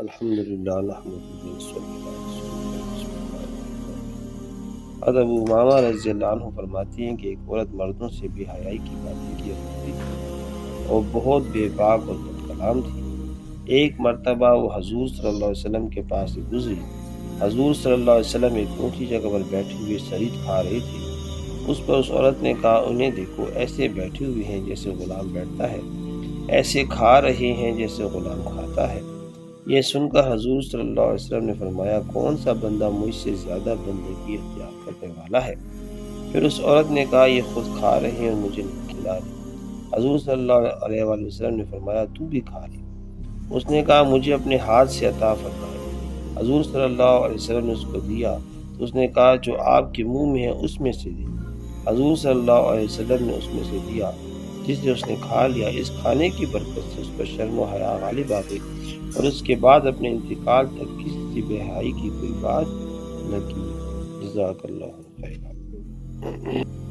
الحمدللہ نحمدہ ونصلی علی رسولہ بسم اللہ الرحمن الرحیم۔ حضرت ابو امامہ رضی اللہ عنہ فرماتی ہیں کہ ایک عورت مردوں سے بے حیائی کی باتیں کیا کرتی تھی اور بہت بے باک اور بد کلام تھی۔ ایک مرتبہ وہ حضور صلی اللہ علیہ وسلم کے پاس سے گزری۔ حضور صلی اللہ علیہ وسلم ایک اونچی جگہ پر بیٹھے ہوئے سرید کھا رہے تھے۔ اس پر اس عورت نے کہا، انہیں دیکھو، ایسے بیٹھے ہوئے ہیں جیسے غلام بیٹھتا ہے، ایسے کھا رہے ہیں جیسے غلام کھاتا ہے۔ یہ سن کر حضور صلی اللہ علیہ وسلم نے فرمایا، کون سا بندہ مجھ سے زیادہ بندگی اختیار کرنے والا ہے؟ پھر اس عورت نے کہا، یہ خود کھا رہے ہیں اور مجھے نہیں کھلا رہے۔ حضور صلی اللہ علیہ وآلہ وسلم نے فرمایا، تو بھی کھا لے۔ اس نے کہا، مجھے اپنے ہاتھ سے عطا فرمائے۔ حضور صلی اللہ علیہ وسلم نے اس کو دیا تو اس نے کہا، جو آپ کے منہ میں ہے اس میں سے دے۔ حضور صلی اللہ علیہ وسلم نے اس میں سے دیا، جسے اس نے کھا لیا۔ اس کھانے کی برکت سے اس پر شرم و حیا غالب آ گئی اور اس کے بعد اپنے انتقال تک کسی سے بے حیائی کی کوئی بات نہ کی۔ جزاک اللہ خیرا۔